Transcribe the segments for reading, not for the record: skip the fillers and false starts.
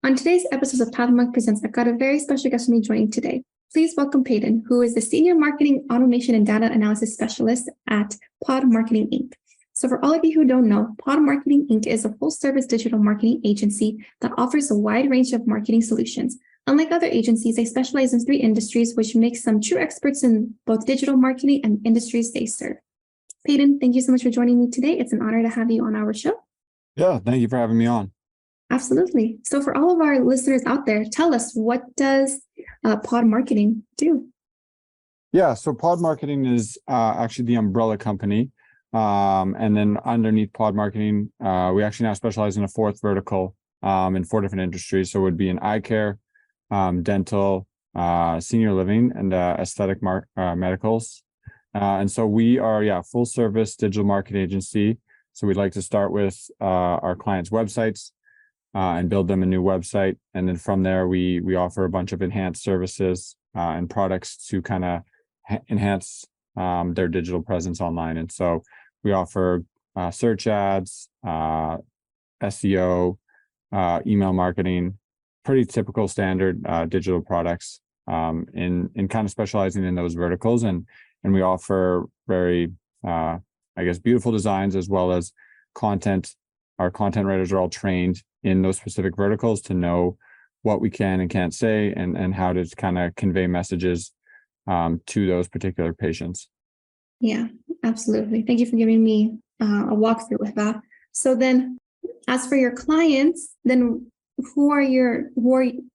On today's episode of Pathmark Presents, I've got a very special guest with me joining today. Please welcome Peyton, who is the Senior Marketing Automation and Data Analysis Specialist at Pod Marketing Inc. So for all of you who don't know, Pod Marketing Inc. is a full-service digital marketing agency that offers a wide range of marketing solutions. Unlike other agencies, they specialize in 3 industries, which makes them true experts in both digital marketing and industries they serve. Peyton, thank you so much for joining me today. It's an honor to have you on our show. Yeah, thank you for having me on. Absolutely. So for all of our listeners out there, tell us, what does Pod Marketing do? Yeah, so Pod Marketing is actually the umbrella company. And then underneath Pod Marketing, we actually now specialize in a 4th vertical in 4 different industries. So it would be in eye care, dental, senior living, and aesthetic medicals. And so we are, full service digital marketing agency. So we'd like to start with our clients' websites and build them a new website. And then from there, we offer a bunch of enhanced services and products to kind of enhance their digital presence online. And so we offer search ads, SEO, email marketing, pretty typical standard digital products in kind of specializing in those verticals. And we offer very, beautiful designs as well as content. Our content writers are all trained in those specific verticals to know what we can and can't say and how to kind of convey messages to those particular patients. Yeah, absolutely. Thank you for giving me a walkthrough with that. So then, as for your clients, then who are your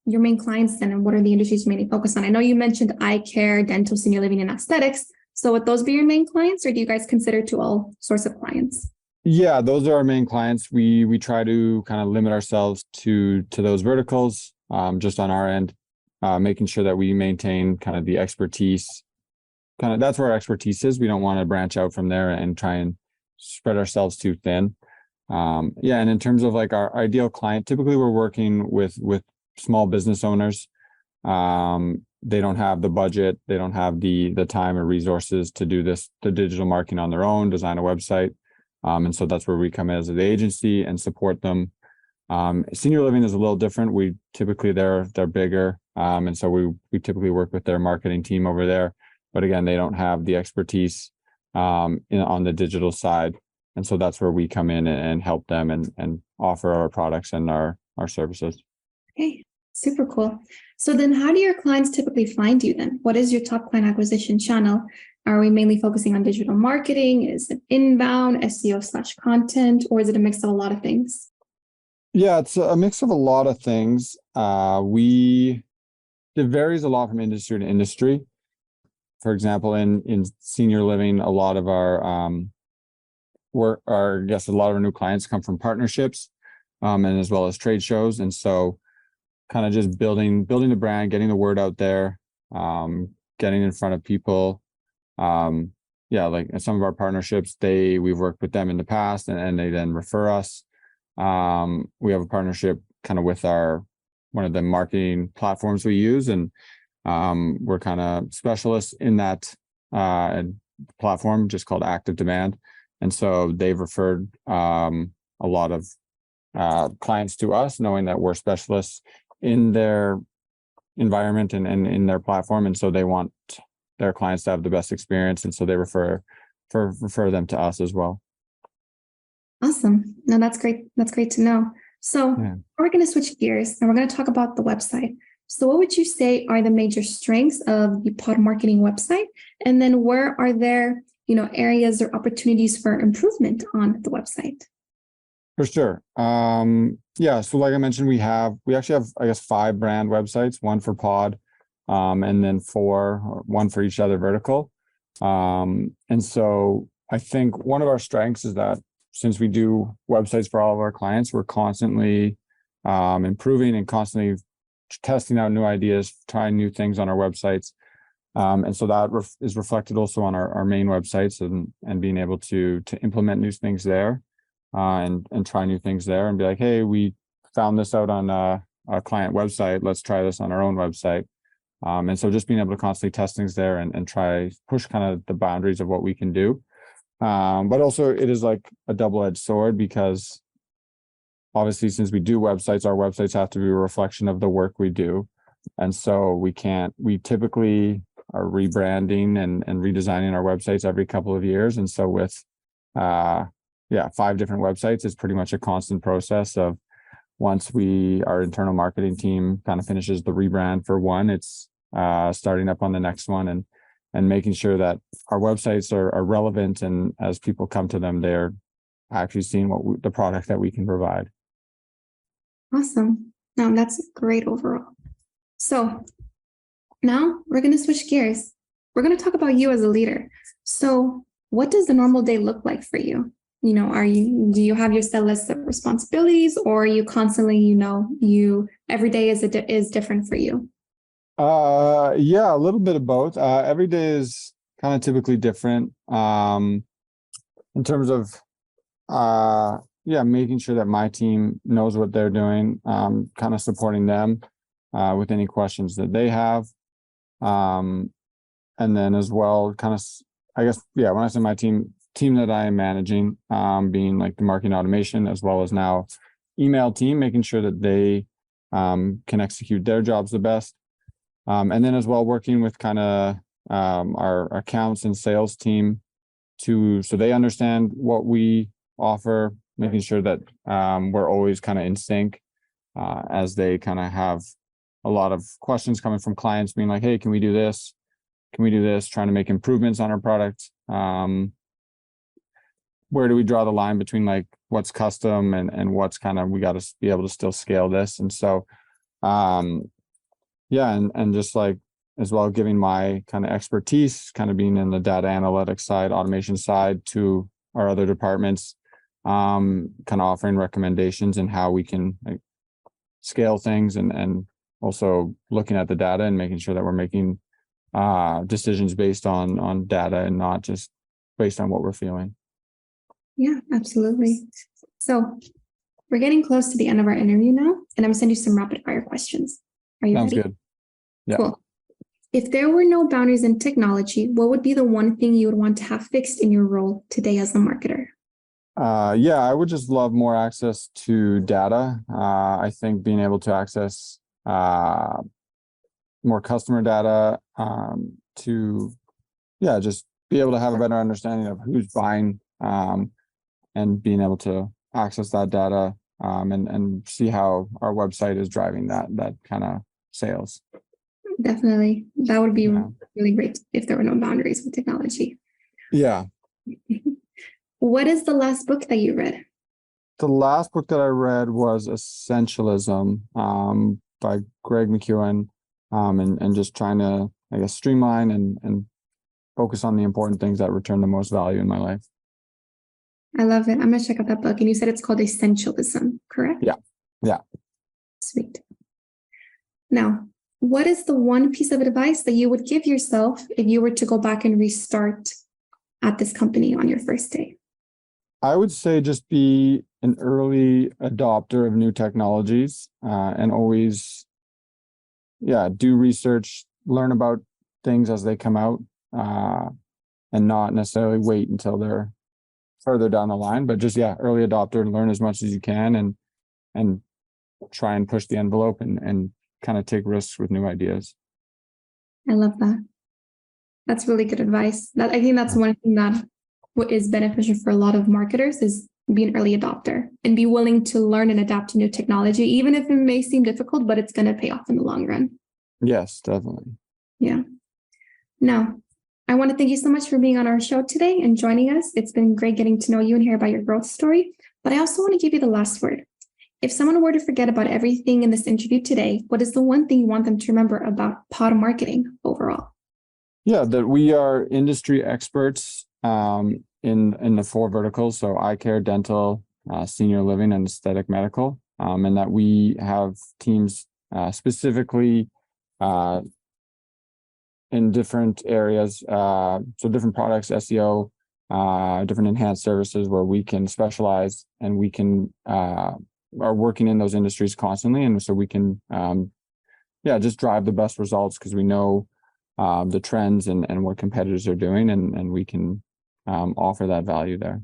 main clients then, and what are the industries you mainly focus on? I know you mentioned eye care, dental, senior living, and aesthetics. So would those be your main clients, or do you guys consider to all sorts of clients? Yeah, those are our main clients. We try to kind of limit ourselves to those verticals, just on our end, making sure that we maintain kind of the expertise. Kind of that's where our expertise is. We don't want to branch out from there and try and spread ourselves too thin. And in terms of like our ideal client, typically we're working with small business owners. They don't have the budget, they don't have the time or resources to do the digital marketing on their own, design a website. And so that's where we come in as the agency and support them. Senior living is a little different. We typically they're bigger. And so we typically work with their marketing team over there. But again, they don't have the expertise on the digital side. And so that's where we come in and help them and offer our products and our services. Okay, super cool. So then how do your clients typically find you then? What is your top client acquisition channel? Are we mainly focusing on digital marketing? Is it inbound, SEO/content, or is it a mix of a lot of things? Yeah, it's a mix of a lot of things. It varies a lot from industry to industry. For example, in senior living, a lot of our a lot of our new clients come from partnerships, and as well as trade shows. And so kind of just building the brand, getting the word out there, getting in front of people. Like some of our partnerships, we've worked with them in the past and they then refer us. We have a partnership kind of with one of the marketing platforms we use, and we're kind of specialists in that platform, just called Active Demand. And so they've referred a lot of clients to us, knowing that we're specialists in their environment and in their platform. And so they want their clients to have the best experience. And so they refer them to us as well. Awesome. No, that's great. That's great to know. So we're going to switch gears and we're going to talk about the website. So what would you say are the major strengths of the Pod Marketing website? And then where are there, areas or opportunities for improvement on the website? For sure. So like I mentioned, we actually have, 5 brand websites, one for Pod, and then one for each other vertical. And so I think one of our strengths is that since we do websites for all of our clients, we're constantly improving and constantly testing out new ideas, trying new things on our websites. And so that is reflected also on our main websites and being able to implement new things there and try new things there and be like, hey, we found this out on a client website. Let's try this on our own website. And so just being able to constantly test things there and try push kind of the boundaries of what we can do. But also it is like a double-edged sword because obviously, since we do websites, our websites have to be a reflection of the work we do. And so we typically are rebranding and redesigning our websites every couple of years. And so with, 5 different websites, it's pretty much a constant process of once our internal marketing team kind of finishes the rebrand for one, it's starting up on the next one and making sure that our websites are relevant. And as people come to them, they're actually seeing the product that we can provide. Awesome. That's great overall. So now we're going to switch gears. We're going to talk about you as a leader. So what does the normal day look like for you? Do you have your set list of responsibilities, or are you constantly, every day is different for you? A little bit of both. Every day is kind of typically different. In terms of, making sure that my team knows what they're doing, kind of supporting them, with any questions that they have. And then as well, kind of, I guess, when I say my team that I am managing, being like the marketing automation, as well as now email team, making sure that they can execute their jobs the best. And then as well, working with kind of our accounts and sales team so they understand what we offer, making sure that we're always kind of in sync, as they kind of have a lot of questions coming from clients being like, hey, can we do this? Can we do this? Trying to make improvements on our product. Where do we draw the line between like what's custom and what's kind of, we got to be able to still scale this. And so, and just like as well, giving my kind of expertise, kind of being in the data analytics side, automation side to our other departments, kind of offering recommendations and how we can scale things and also looking at the data and making sure that we're making decisions based on data and not just based on what we're feeling. Yeah, absolutely. So we're getting close to the end of our interview now, and I'm going to send you some rapid fire questions. Are you Sounds ready? good. Yeah. Cool. If there were no boundaries in technology, what would be the one thing you would want to have fixed in your role today as a marketer? I would just love more access to data. I think being able to access more customer data, to just be able to have a better understanding of who's buying, and being able to access that data, and see how our website is driving that kind of sales. Definitely. That would be really great if there were no boundaries with technology. Yeah. What is the last book that you read? The last book that I read was Essentialism, by Greg McKeown, and just trying to, I guess, streamline and focus on the important things that return the most value in my life. I love it. I'm going to check out that book. And you said it's called Essentialism, correct? Yeah. Sweet. Now, what is the one piece of advice that you would give yourself if you were to go back and restart at this company on your first day? I would say just be an early adopter of new technologies, and always, do research, learn about things as they come out, and not necessarily wait until they're further down the line, but just, early adopter, learn as much as you can and try and push the envelope and kind of take risks with new ideas. I love that. That's really good advice. I think that's one thing that is beneficial for a lot of marketers is be an early adopter and be willing to learn and adapt to new technology, even if it may seem difficult, but it's going to pay off in the long run. Yes, definitely. Yeah. Now, I want to thank you so much for being on our show today and joining us. It's been great getting to know you and hear about your growth story, but I also want to give you the last word. If someone were to forget about everything in this interview today, what is the one thing you want them to remember about pod marketing overall? Yeah, that we are industry experts in the 4 verticals. So eye care, dental, senior living, and aesthetic medical. And that we have teams specifically in different areas. So different products, SEO, different enhanced services where we can specialize and we can are working in those industries constantly. And so we can just drive the best results because we know the trends and what competitors are doing, and we can offer that value there.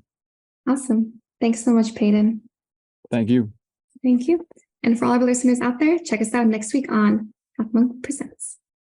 Awesome. Thanks so much, Peyton. Thank you. Thank you. And for all of our listeners out there, check us out next week on Half Monk Presents.